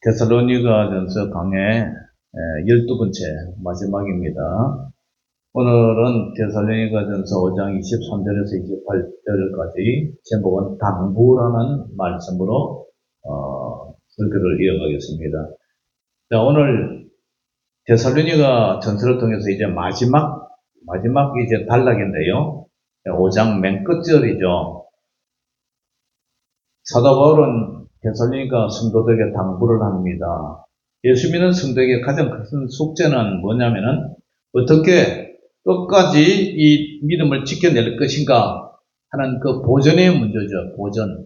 데살로니가전서 강의 12번째 마지막입니다. 오늘은 데살로니가전서 5장 23절에서 28절까지 제목은 당부라는 말씀으로 설교를 이어가겠습니다. 자, 오늘 데살로니가 전서를 통해서 이제 마지막 이제 단락인데요. 5장 맨 끝절이죠. 사도 바울은 데살로니가 성도들에게 당부를 합니다. 예수 믿는 성도에게 가장 큰 숙제는 뭐냐면은 어떻게 끝까지 이 믿음을 지켜낼 것인가 하는 그 보전의 문제죠. 보전.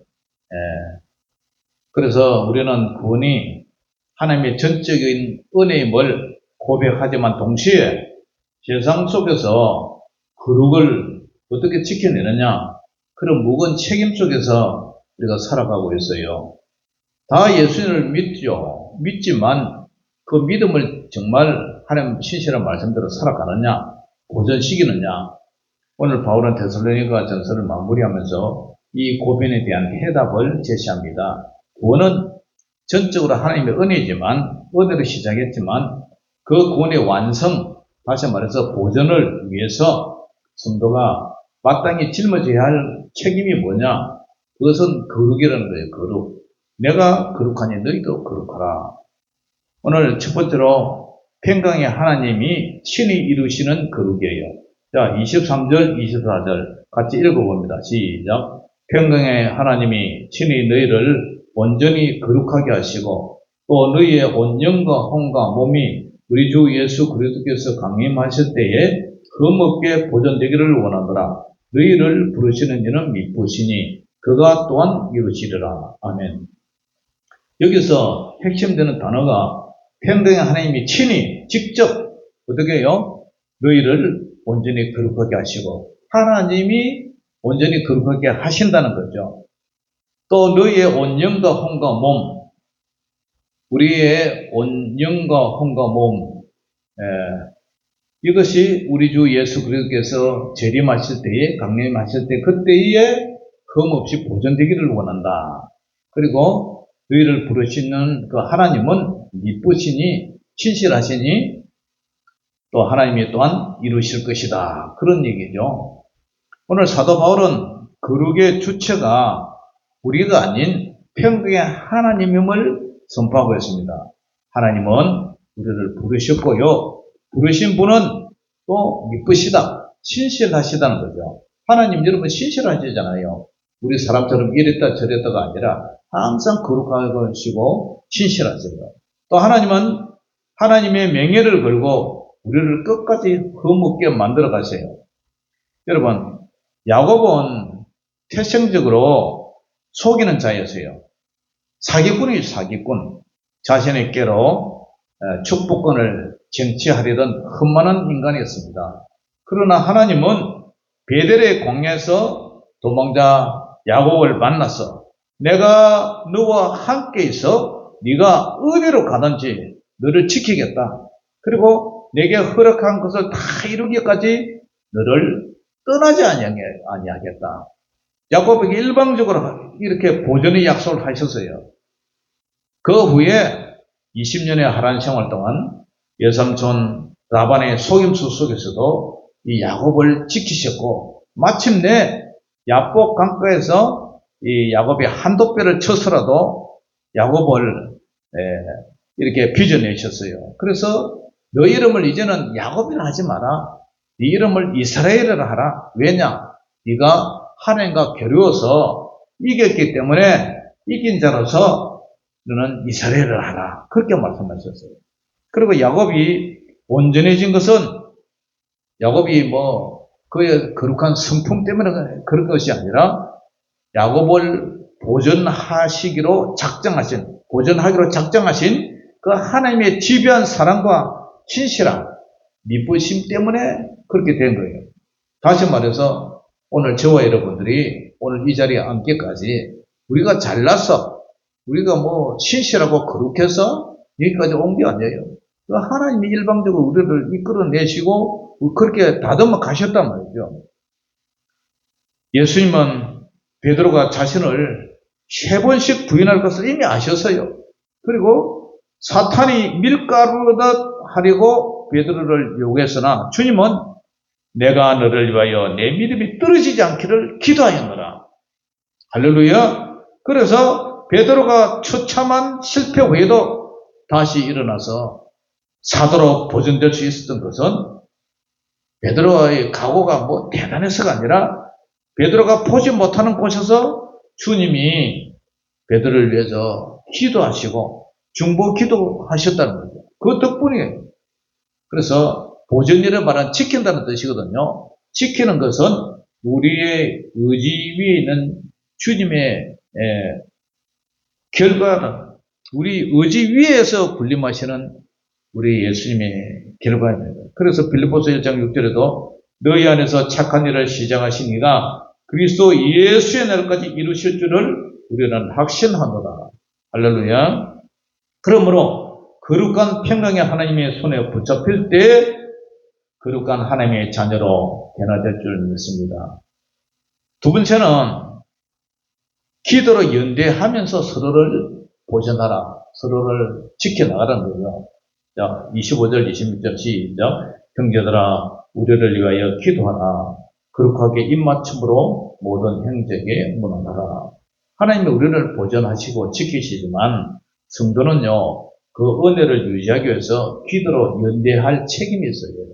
그래서 우리는 구원이 하나님의 전적인 은혜임을 고백하지만 동시에 세상 속에서 거룩을 어떻게 지켜내느냐, 그런 무거운 책임 속에서 우리가 살아가고 있어요. 다 예수님을 믿죠. 믿지만 그 믿음을 정말 하나님 신실한 말씀대로 살아가느냐, 보전시키느냐. 오늘 바울은 데살로니가 전서를 마무리하면서 이 고민에 대한 해답을 제시합니다. 구원은 전적으로 하나님의 은혜지만, 은혜로 시작했지만 그 구원의 완성, 다시 말해서 보전을 위해서 성도가 마땅히 짊어져야 할 책임이 뭐냐? 그것은 거룩이라는 거예요. 거룩. 내가 거룩하니 너희도 거룩하라. 오늘 첫 번째로 평강의 하나님이 친히 이루시는 거룩이에요. 자, 23절, 24절 같이 읽어봅니다. 시작. 평강의 하나님이 친히 너희를 온전히 거룩하게 하시고 또 너희의 온 영과 혼과 몸이 우리 주 예수 그리스도께서 강림하실 때에 흠없게 보존되기를 원하노라. 너희를 부르시는 이는 미쁘시니 그가 또한 이루시리라. 아멘. 여기서 핵심되는 단어가 평강의 하나님이 친히 직접 어떻게 해요? 너희를 온전히 거룩하게 하시고 하나님이 온전히 거룩하게 하신다는 거죠. 또 너희의 온 영과 혼과 몸, 우리의 온 영과 혼과 몸, 이것이 우리 주 예수 그리스도께서 재림하실 때에, 강림하실 때 그때에 흠없이 보존되기를 원한다. 그리고 너희를 부르시는 그 하나님은 미쁘시니 신실하시니 또 하나님이 또한 이루실 것이다. 그런 얘기죠. 오늘 사도 바울은 거룩의 주체가 우리가 아닌 평강의 하나님임을 선포하고 있습니다. 하나님은 우리를 부르셨고요. 부르신 분은 또 미쁘시다. 신실하시다는 거죠. 하나님 여러분 신실하시잖아요. 우리 사람처럼 이랬다 저랬다가 아니라 항상 거룩하시고 신실하세요. 또 하나님은 하나님의 명예를 걸고 우리를 끝까지 흠없게 만들어 가세요. 여러분, 야곱은 태생적으로 속이는 자였어요. 사기꾼이죠, 사기꾼. 자신에게로 축복권을 쟁취하려던 흠만한 인간이었습니다. 그러나 하나님은 베델의 광야에서 도망자 야곱을 만나서 내가 너와 함께 있어 네가 어디로 가든지 너를 지키겠다. 그리고 내게 허락한 것을 다 이루기까지 너를 떠나지 아니하겠다. 야곱에게 일방적으로 이렇게 보존의 약속을 하셨어요. 그 후에 20년의 하란 생활 동안 외삼촌 라반의 속임수 속에서도 이 야곱을 지키셨고 마침내 야복 강가에서 이 야곱이 한도 뼈를 쳐서라도 야곱을 이렇게 빚어내셨어요. 그래서 너 이름을 이제는 야곱이라 하지 마라. 네 이름을 이스라엘이라 하라. 왜냐? 네가 하나님과 겨루어서 이겼기 때문에 이긴 자로서 너는 이스라엘을 하라. 그렇게 말씀하셨어요. 그리고 야곱이 온전해진 것은 야곱이 그의 거룩한 성품 때문에 그런 것이 아니라 야곱을 보존하기로 작정하신 그 하나님의 지배한 사랑과 신실함, 미쁘심 때문에 그렇게 된 거예요. 다시 말해서 오늘 저와 여러분들이 오늘 이 자리에 앉기까지 우리가 잘나서 우리가 신실하고 거룩해서 여기까지 온 게 아니에요. 하나님이 일방적으로 우리를 이끌어내시고 그렇게 다듬어 가셨단 말이죠. 예수님은 베드로가 자신을 3번씩 부인할 것을 이미 아셨어요. 그리고 사탄이 밀가루듯 하려고 베드로를 요구했으나 주님은 내가 너를 위하여 내 믿음이 떨어지지 않기를 기도하였노라. 할렐루야. 그래서 베드로가 처참한 실패 후에도 다시 일어나서 사도로 보존될 수 있었던 것은 베드로의 각오가 뭐 대단해서가 아니라 베드로가 보지 못하는 곳에서 주님이 베드로를 위해서 기도하시고 중보 기도하셨다는 거죠. 그 덕분이에요. 그래서 보존이라 말은 지킨다는 뜻이거든요. 지키는 것은 우리의 의지 위에 있는 주님의 결과는 우리 의지 위에서 군림하시는 우리 예수님의 결과입니다. 그래서 빌립보서 1장 6절에도 너희 안에서 착한 일을 시작하신 이가 그리스도 예수의 날까지 이루실 줄을 우리는 확신하노라. 할렐루야. 그러므로 거룩한 평강의 하나님의 손에 붙잡힐 때 거룩한 하나님의 자녀로 변화될 줄 믿습니다. 두 번째는 기도로 연대하면서 서로를 보존하라. 서로를 지켜나가라는 거죠. 자, 25절, 26절 시작. 형제들아, 우리를 위하여 기도하라. 거룩하게 입맞춤으로 모든 형제에게 문안하라. 하나님이 우리를 보존하시고 지키시지만 성도는요, 그 은혜를 유지하기 위해서 기도로 연대할 책임이 있어요.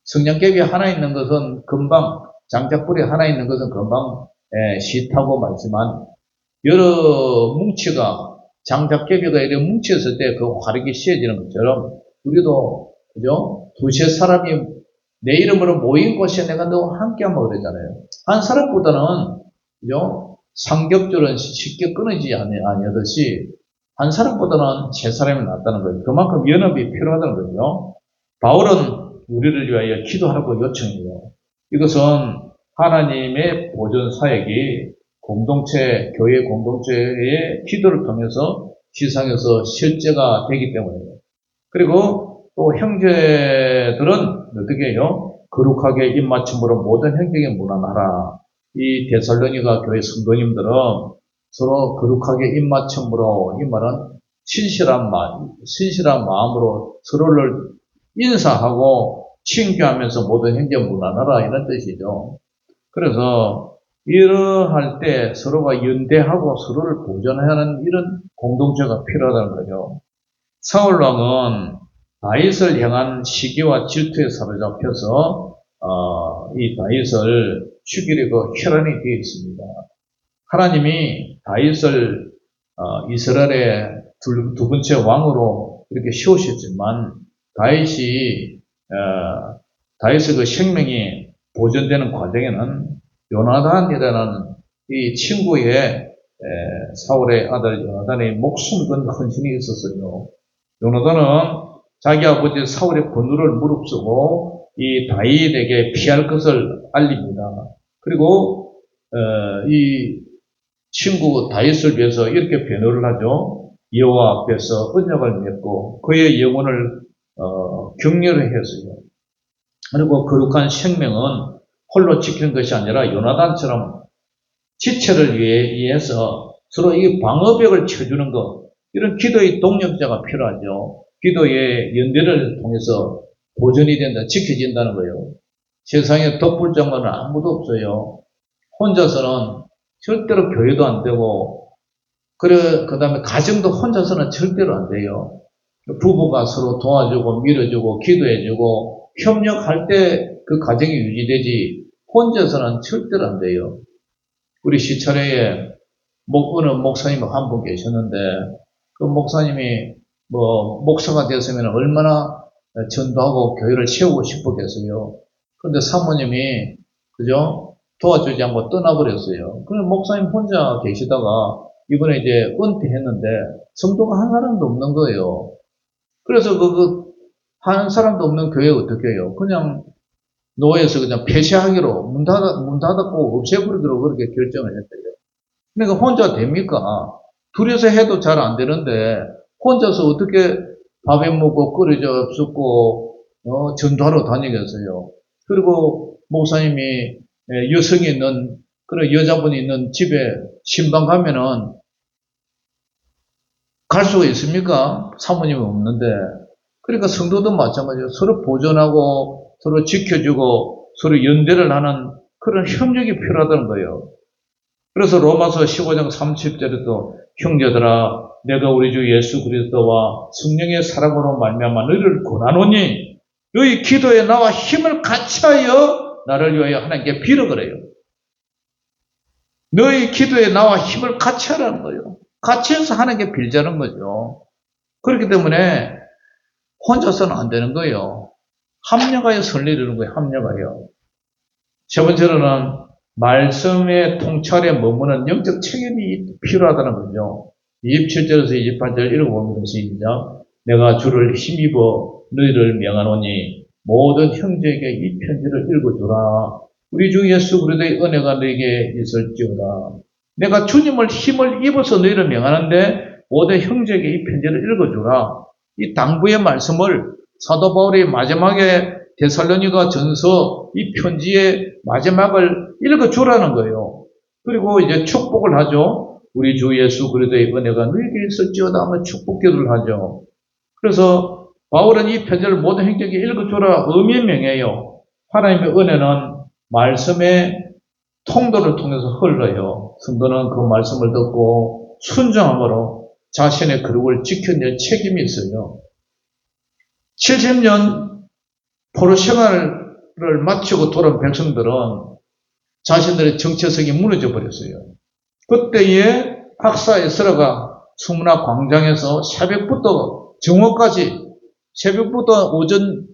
성냥개비 하나 있는 것은 금방, 장작불이 하나 있는 것은 금방 시타고 말지만 여러 뭉치가 장작개비가 이렇게 뭉쳤을 때 그 화력이 씌어지는 것처럼 우리도 그죠? 두세 사람이 내 이름으로 모인 곳에 내가 너와 함께하면 그러잖아요. 한 사람보다는 그죠? 삼겹줄은 쉽게 끊어지지 아니하듯이 한 사람보다는 세 사람이 낫다는 거예요. 그만큼 연합이 필요하다는 거죠. 바울은 우리를 위하여 기도하라고 요청해요. 이것은 하나님의 보존 사역이 공동체, 교회 공동체의 기도를 통해서 지상에서 실제가 되기 때문이에요. 그리고 또 형제들은 어떻게 해요? 거룩하게 입맞춤으로 모든 형제에게 문안하라. 이 데살로니가 교회 성도님들은 서로 거룩하게 입맞춤으로, 이 말은 신실한 마음으로 서로를 인사하고 친교하면서 모든 형제 문안하라 이런 뜻이죠. 그래서 이러할 때 서로가 연대하고 서로를 보존하는 이런 공동체가 필요하다는 거죠. 사울왕은 다윗을 향한 시기와 질투에 사로잡혀서 이 다윗을 죽이려고 혈안이 되어 있습니다. 하나님이 다윗을 이스라엘의 두 번째 왕으로 이렇게 세우셨지만 다윗의 그 생명이 보존되는 과정에는 요나단이라는 이 친구의 사울의 아들 요나단의 목숨 건 헌신이 있었어요. 요나단은 자기 아버지 사울의 권위를 무릅쓰고 이 다윗에게 피할 것을 알립니다. 그리고 이 친구 다윗을 위해서 이렇게 변호를 하죠. 여호와 앞에서 언약을 맺고 그의 영혼을 격려를 했어요. 그리고 거룩한 생명은 홀로 지키는 것이 아니라 요나단처럼 지체를 위해서 서로 이 방어벽을 쳐주는 것, 이런 기도의 동력자가 필요하죠. 기도의 연대를 통해서 보존이 된다, 지켜진다는 거예요. 세상에 덕불 장관은 아무도 없어요. 혼자서는 절대로 교회도 안 되고, 그 다음에 가정도 혼자서는 절대로 안 돼요. 부부가 서로 도와주고 밀어주고 기도해주고 협력할 때 그 가정이 유지되지 혼자서는 절대로 안 돼요. 우리 시차례에 어느 목사님 한 분 계셨는데 그 목사님이 목사가 됐으면 얼마나 전도하고 교회를 세우고 싶었겠어요. 그런데 사모님이 그죠? 도와주지 않고 떠나버렸어요. 그래서 목사님 혼자 계시다가 이번에 이제 은퇴했는데 성도가 한 사람도 없는 거예요. 그래서 한 사람도 없는 교회 어떻게 해요? 그냥 노예에서 그냥 폐쇄하기로 문 닫았고 없애버리기로 그렇게 결정을 했대요. 그러니까 혼자 됩니까? 둘이서 해도 잘 안 되는데 혼자서 어떻게 밥에 먹고 끓여져 없었고 전도하러 다니겠어요. 그리고 목사님이 여성이 있는 그런 여자분이 있는 집에 신방 가면은 갈 수가 있습니까? 사모님이 없는데. 그러니까 성도도 마찬가지예요. 서로 보존하고 서로 지켜주고 서로 연대를 하는 그런 협력이 필요하다는 거예요. 그래서 로마서 15장 30절에도 형제들아 내가 우리 주 예수 그리스도와 성령의 사랑으로 말미암아 너희를 권하노니 너희 기도에 나와 힘을 같이하여 나를 위하여 하나님께 빌어 그래요. 너희 기도에 나와 힘을 같이 하라는 거예요. 같이 해서 하나님께 빌자는 거죠. 그렇기 때문에 혼자서는 안 되는 거예요. 합력하여 설리르는 거예요. 합력하여. 세 번째로는 말씀의 통찰에 머무는 영적 책임이 필요하다는 거죠. 27절에서 28절 읽어보면 시작. 내가 주를 힘입어 너희를 명하노니 모든 형제에게 이 편지를 읽어주라. 우리 주 예수 그리스도의 은혜가 너에게 있을지어다. 내가 주님을 힘을 입어서 너희를 명하는데 모든 형제에게 이 편지를 읽어주라. 이 당부의 말씀을 사도 바울이 마지막에 데살로니가 전서 이 편지의 마지막을 읽어주라는 거예요. 그리고 이제 축복을 하죠. 우리 주 예수 그리스도의 은혜가 너에게 있을지어다 하며 축복 기도를 하죠. 그래서 바울은 이 편지를 모든 형제에게 읽어주라 의미의 명예요. 하나님의 은혜는 말씀의 통도를 통해서 흘러요. 성도는 그 말씀을 듣고 순종함으로 자신의 거룩을 지켜낼 책임이 있어요. 70년 포로 생활을 마치고 돌아온 백성들은 자신들의 정체성이 무너져 버렸어요. 그때에 박사 에스라가 수문학 광장에서 새벽부터 정오까지 새벽부터 오전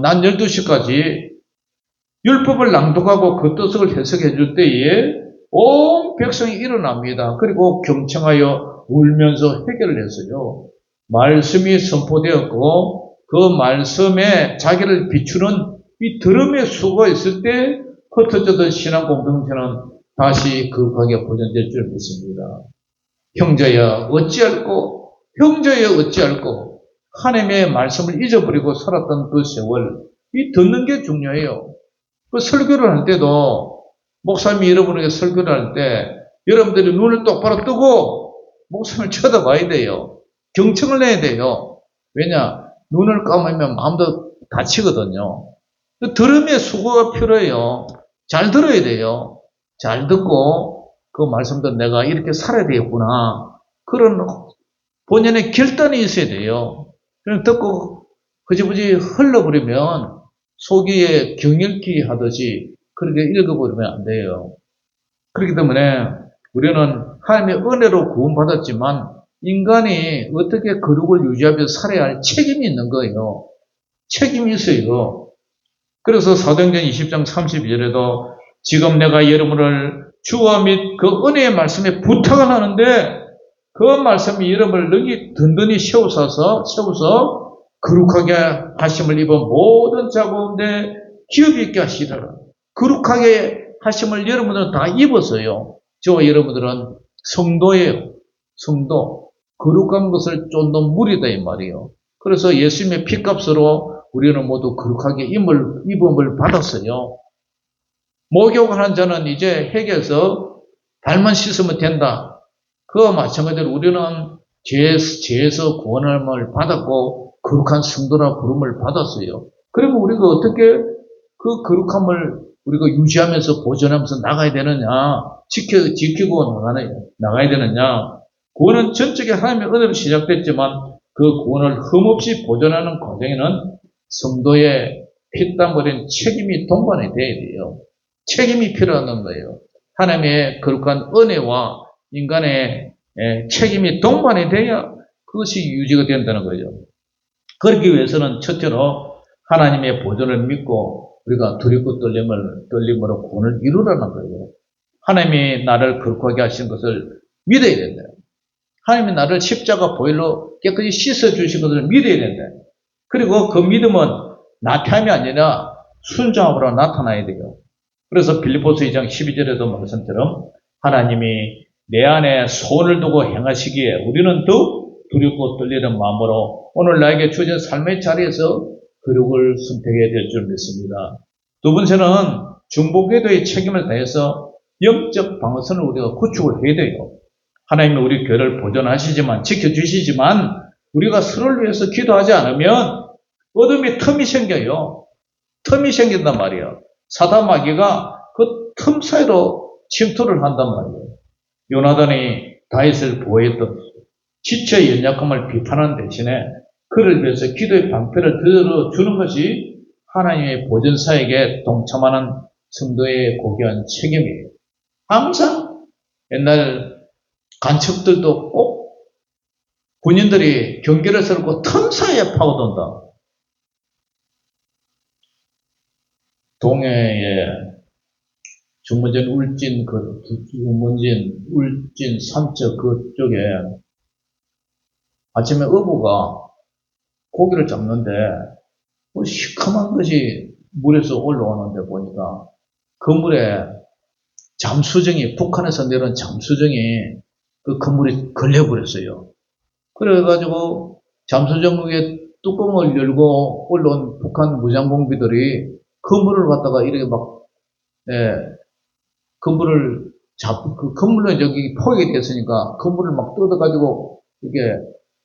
낮 12시까지 율법을 낭독하고 그 뜻을 해석해 줄 때에 온 백성이 일어납니다. 그리고 경청하여 울면서 해결을 했어요. 말씀이 선포되었고 그 말씀에 자기를 비추는 이 들음의 수가 있을 때 흩어졌던 신앙 공동체는 다시 거룩하게 보존될 줄 믿습니다. 형제야 어찌할꼬 형제야 어찌할꼬 하나님의 말씀을 잊어버리고 살았던 그 세월 이 듣는 게 중요해요. 그 설교를 할 때도 목사님이 여러분에게 설교를 할 때 여러분들이 눈을 똑바로 뜨고 목사님을 쳐다봐야 돼요. 경청을 내야 돼요. 왜냐? 눈을 감으면 마음도 다치거든요. 들음의 수고가 필요해요. 잘 들어야 돼요. 잘 듣고 그 말씀도 내가 이렇게 살아야 되겠구나. 그런 본연의 결단이 있어야 돼요. 그냥 듣고 흐지부지 흘러버리면 속이에 경읽기 하듯이 그렇게 읽어버리면 안 돼요. 그렇기 때문에 우리는 하나님의 은혜로 구원받았지만 인간이 어떻게 거룩을 유지하면서 살아야 할 책임이 있는 거예요. 책임이 있어요. 그래서 사도행전 20장 32절에도 지금 내가 여러분을 주와 및 그 은혜의 말씀에 부탁을 하는데 그 말씀이 여러분을 능히 든든히 세워서 거룩하게 하심을 입은 모든 자 가운데 기업이 있게 하시더라. 거룩하게 하심을 여러분들은 다 입었어요. 저와 여러분들은 성도예요. 성도. 거룩한 것을 쫓는 무리다 이 말이에요. 그래서 예수님의 피값으로 우리는 모두 거룩하게 입음을 받았어요. 목욕하는 자는 이제 회개해서 발만 씻으면 된다. 그와 마찬가지로 우리는 죄에서 구원함을 받았고 거룩한 성도라 부름을 받았어요. 그러면 우리가 어떻게 그 거룩함을 우리가 유지하면서 보존하면서 나가야 되느냐? 지키고 나가야 되느냐? 구원은 전적인 하나님의 은혜로 시작됐지만 그 구원을 흠없이 보존하는 과정에는 성도의 피땀 흘린 책임이 동반이 돼야 돼요. 책임이 필요한 거예요. 하나님의 거룩한 은혜와 인간의 책임이 동반이 돼야 그것이 유지가 된다는 거죠. 그러기 위해서는 첫째로 하나님의 보존을 믿고 우리가 두렵고 떨림으로 구원을 이루라는 거예요. 하나님이 나를 거룩하게 하신 것을 믿어야 된다. 하나님이 나를 십자가 보혈로 깨끗이 씻어주신 것을 믿어야 된다. 그리고 그 믿음은 나타남이 아니라 순종함으로 나타나야 돼요. 그래서 빌립보서 2장 12절에도 말씀처럼 하나님이 내 안에 손을 두고 행하시기에 우리는 더욱 두렵고 떨리는 마음으로 오늘 나에게 주어진 삶의 자리에서 거룩을 선택해야 될 줄 믿습니다. 두 번째는 중보기도의 책임을 다해서 영적 방어선을 우리가 구축을 해야 돼요. 하나님이 우리 교회를 보존하시지만, 지켜주시지만, 우리가 서로를 위해서 기도하지 않으면 어둠의 틈이 생겨요. 틈이 생긴단 말이에요. 사단 마귀가 그 틈 사이로 침투를 한단 말이에요. 요나단이 다윗을 보호했던 지체의 연약함을 비판하는 대신에 그를 위해서 기도의 방패를 들어주는 것이 하나님의 보전사에게 동참하는 성도의 고귀한 책임이에요. 항상 옛날 간첩들도 꼭 군인들이 경계를 세우고 틈 사이에 파고든다. 동해에 중문진, 울진, 중문진, 울진, 삼척 그쪽에 아침에 어부가 고기를 잡는데 시커먼 것이 물에서 올라오는데 보니까 그 물에 잠수정이, 북한에서 내려온 잠수정이 그 건물에 걸려버렸어요. 그래가지고 잠수정 위에 뚜껑을 열고 올라온 북한 무장공비들이 건물을 갖다가 이렇게 막, 건물을 그 건물로 저기 포획이 됐으니까 건물을 막 뜯어가지고 이게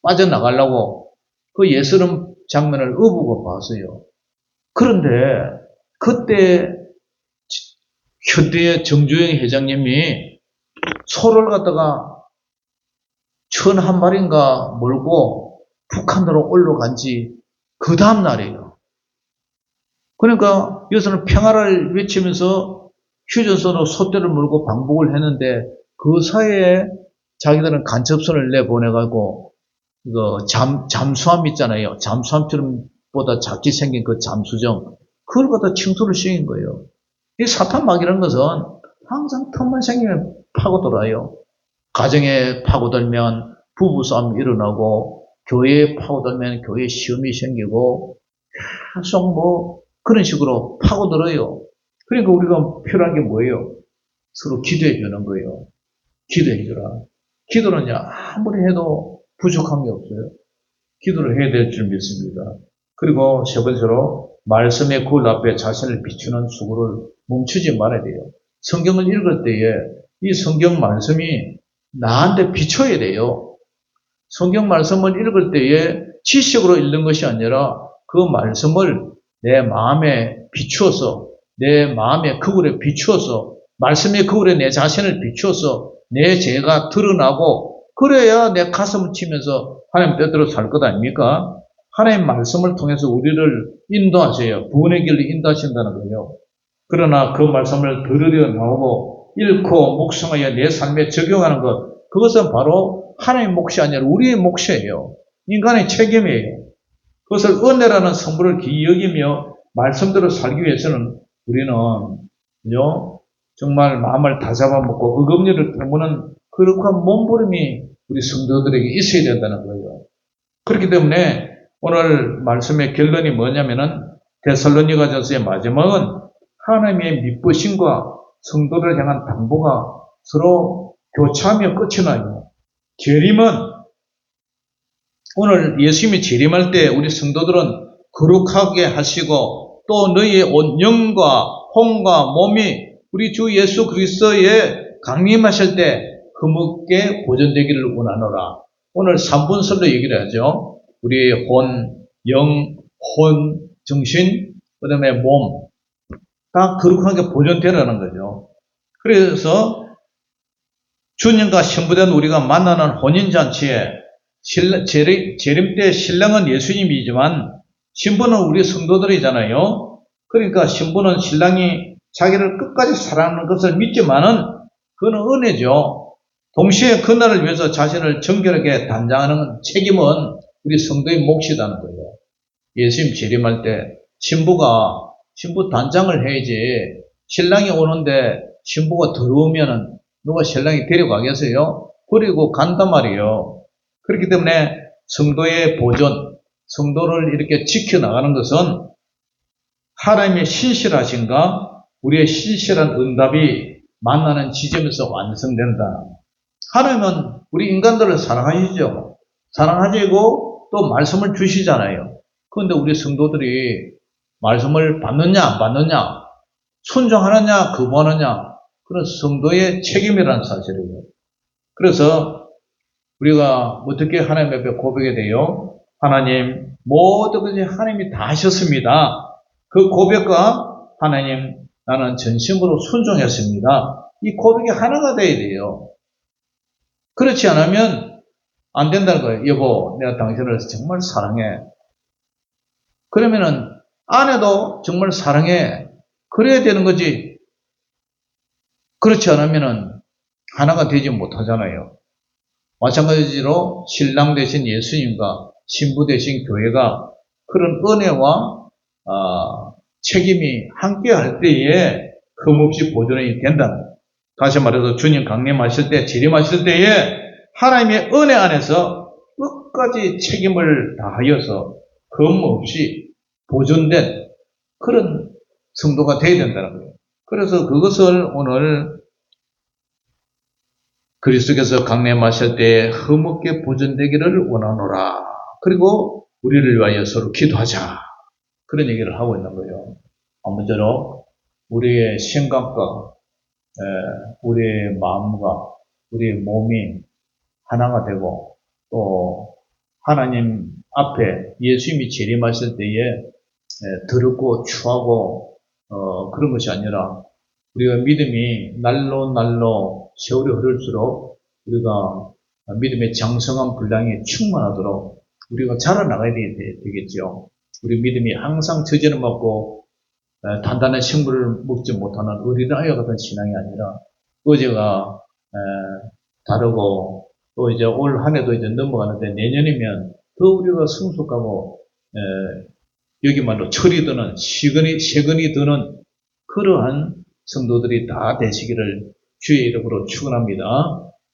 빠져나가려고 그 예스름 장면을 어부가 봤어요. 그런데 그때 현대의 정주영 회장님이 소를 갖다가 1,001마리인가 몰고 북한으로 올라간 지 그 다음 날이에요. 그러니까 여기서는 평화를 외치면서 휴전선으로 소떼를 몰고 방북을 했는데 그 사이에 자기들은 간첩선을 내보내가지고 잠수함 있잖아요. 잠수함처럼 보다 작게 생긴 그 잠수정, 그걸 갖다 침투를 시킨 거예요. 이 사탄 마귀라는 것은 항상 틈만 생기면 파고들어요. 가정에 파고들면 부부싸움이 일어나고, 교회에 파고들면 교회 시험이 생기고, 계속 그런 식으로 파고들어요. 그러니까 우리가 필요한 게 뭐예요? 서로 기도해 주는 거예요. 기도해 주라. 기도는요, 아무리 해도 부족한 게 없어요. 기도를 해야 될 줄 믿습니다. 그리고 세 번째로, 말씀의 굴 앞에 자신을 비추는 수고를 멈추지 말아야 돼요. 성경을 읽을 때에 이 성경 말씀이 나한테 비춰야 돼요. 성경 말씀을 읽을 때에 지식으로 읽는 것이 아니라 그 말씀을 내 마음에 비추어서, 내 마음의 거울에 비추어서, 말씀의 거울에 내 자신을 비추어서 내 죄가 드러나고, 그래야 내 가슴을 치면서 하나님 뜻대로 살 것 아닙니까? 하나님 말씀을 통해서 우리를 인도하세요. 구원의 길로 인도하신다는 거예요. 그러나 그 말씀을 들으려 나오고 읽고 묵상하여 내 삶에 적용하는 것, 그것은 바로 하나님의 몫이 아니라 우리의 몫이에요. 인간의 책임이에요. 그것을 은혜라는 성부를 기이 여기며 말씀대로 살기 위해서는 우리는 정말 마음을 다 잡아먹고 의금리를 깨무는 그러한 몸부림이 우리 성도들에게 있어야 된다는 거예요. 그렇기 때문에 오늘 말씀의 결론이 뭐냐면은 데살로니가전서의 마지막은 하나님의 믿으심과 성도를 향한 당부가 서로 교차하며 끝이 나요. 재림은 오늘 예수님이 재림할 때 우리 성도들은 거룩하게 하시고 또 너희의 온 영과 혼과 몸이 우리 주 예수 그리스도의 강림하실 때 흐뭇게 보존되기를 원하노라. 오늘 3분설로 얘기를 하죠. 우리의 혼, 정신, 그 다음에 몸, 다 거룩하게 보존되라는 거죠. 그래서 주님과 신부된 우리가 만나는 혼인잔치에 재림 때 신랑은 예수님이지만 신부는 우리 성도들이잖아요. 그러니까 신부는 신랑이 자기를 끝까지 사랑하는 것을 믿지만은 그건 은혜죠. 동시에 그날을 위해서 자신을 정결하게 단장하는 책임은 우리 성도의 몫이라는 거예요. 예수님 재림할 때 신부 단장을 해야지. 신랑이 오는데 신부가 들어오면은 누가 신랑이 데려가겠어요? 그리고 간단 말이에요. 그렇기 때문에 성도의 보존, 성도를 이렇게 지켜나가는 것은 하나님의 신실하신가, 우리의 신실한 응답이 만나는 지점에서 완성된다. 하나님은 우리 인간들을 사랑하시죠. 사랑하시고 또 말씀을 주시잖아요. 그런데 우리 성도들이 말씀을 받느냐 안 받느냐, 순종하느냐 거부하느냐, 그런 성도의 책임이라는 사실이에요. 그래서 우리가 어떻게 하나님 앞에 고백이 돼요? 하나님, 모든 것이 하나님이 다 하셨습니다. 그 고백과 하나님, 나는 전심으로 순종했습니다. 이 고백이 하나가 돼야 돼요. 그렇지 않으면 안 된다는 거예요. 여보, 내가 당신을 정말 사랑해. 그러면은 아내도 정말 사랑해. 그래야 되는 거지. 그렇지 않으면은 하나가 되지 못하잖아요. 마찬가지로 신랑 대신 예수님과 신부 대신 교회가 그런 은혜와 책임이 함께 할 때에 흠없이 보존이 된다. 다시 말해서 주님 강림하실 때, 재림하실 때에 하나님의 은혜 안에서 끝까지 책임을 다하여서 흠없이 보존된 그런 성도가 되어야 된다는 거예요. 그래서 그것을 오늘 그리스도께서 강림하실 때 흠없게 보존되기를 원하노라. 그리고 우리를 위하여 서로 기도하자. 그런 얘기를 하고 있는 거예요. 아무쪼록 우리의 생각과 우리의 마음과 우리의 몸이 하나가 되고 또 하나님 앞에 예수님이 재림하실 때에 더럽고 추하고 그런 것이 아니라 우리가 믿음이 날로 세월이 흐를수록 우리가 믿음의 장성한 분량이 충만하도록 우리가 자라나가야 되겠죠. 우리 믿음이 항상 저지는 먹고 단단한 식물을 먹지 못하는 어린아이와 같은 신앙이 아니라 어제가 다르고 또 이제 올 한 해도 이제 넘어가는데 내년이면 더 우리가 성숙하고 여기말로 철이 드는 세근이 드는 그러한 성도들이 다 되시기를 주의 이름으로 축원합니다.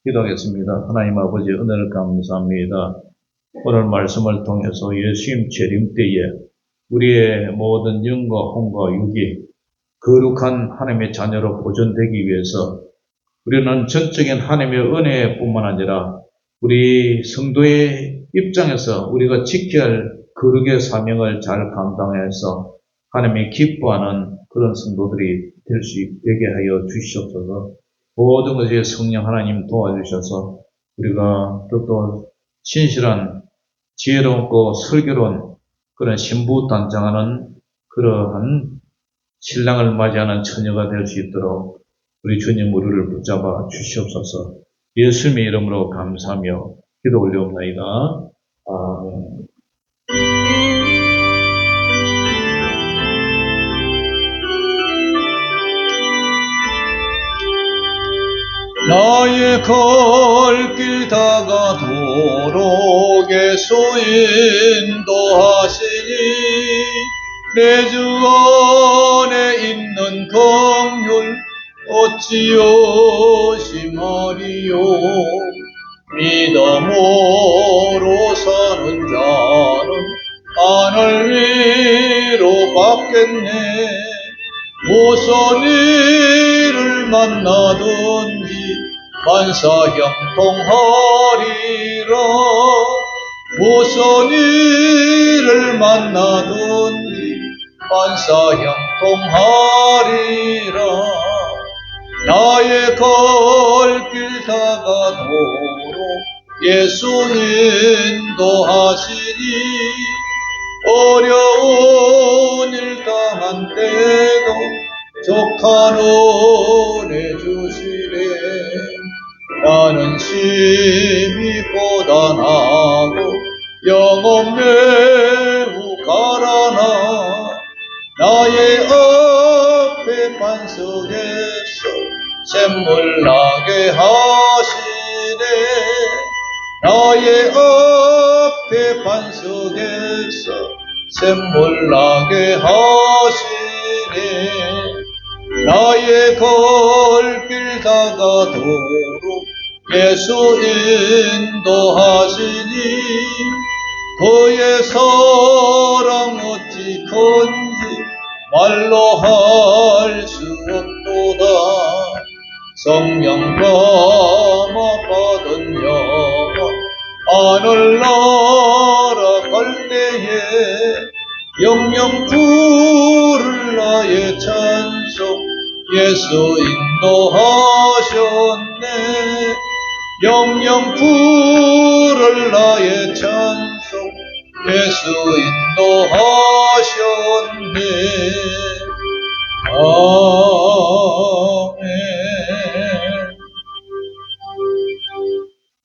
기도하겠습니다. 하나님 아버지 은혜를 감사합니다. 오늘 말씀을 통해서 예수님 재림 때에 우리의 모든 영과 혼과 육이 거룩한 하나님의 자녀로 보존되기 위해서 우리는 전적인 하나님의 은혜뿐만 아니라 우리 성도의 입장에서 우리가 지켜야 할 거룩의 사명을 잘 감당해서 하나님이 기뻐하는 그런 성도들이 될 수 있게 하여 주시옵소서. 모든 것에 성령 하나님 도와주셔서 우리가 또 신실한 지혜롭고 슬기로운 그런 신부 단장하는 그러한 신랑을 맞이하는 처녀가 될 수 있도록 우리 주님 우리를 붙잡아 주시옵소서. 예수님의 이름으로 감사하며 기도 올려옵나이다. 아멘. 나의 갈 길 다가도록 예수 인도하시니 내 주 안에 있는 긍휼 어찌 심하리요. 믿음으로 사는 자는 하늘 위로 받겠네. 무슨 일을 만나든지 만사형통하리라. 무슨 일을 만나든지 만사형통하리라. 나의 갈 길 다가도록 예수 인도하시니 어려운 일 당한 때도 족한 은혜 주시네. 나는 심히 고단하고 영혼 매우 가라나 나의 앞에 반석에서 샘물 나게 하시네. 나의 앞에 반석에서 샘물 나게 하시네. 나의 갈 길 다가도록 예수 인도하시니 그의 사랑 어찌 큰지 말로 할 수 없도다. 성령 감화 받은 영혼 하늘 날아갈 때에 영영 부를 나의 찬송 예수 인도하셨네. 영영 부를 나의 찬송 예수 인도하셨네. 아멘.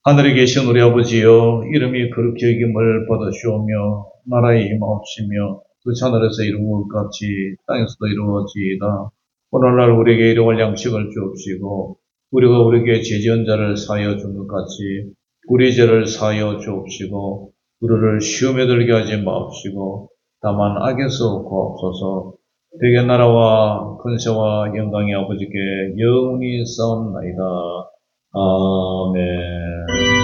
하늘에 계신 우리 아버지여, 이름이 거룩히 여김을 받으시오며 나라의 힘없으며 그 하늘에서 이룬 것 같이 땅에서도 이루어지이다. 오늘날 우리에게 일용할 양식을 주옵시고 우리가 우리에게 죄지은 자를 사하여 준 것 같이 우리 죄를 사하여 주옵시고 우리를 시험에 들게 하지 마옵시고 다만 악에서 구하옵소서. 대개 나라와 권세와 영광이 아버지께 영원히 싸움나이다. 아멘.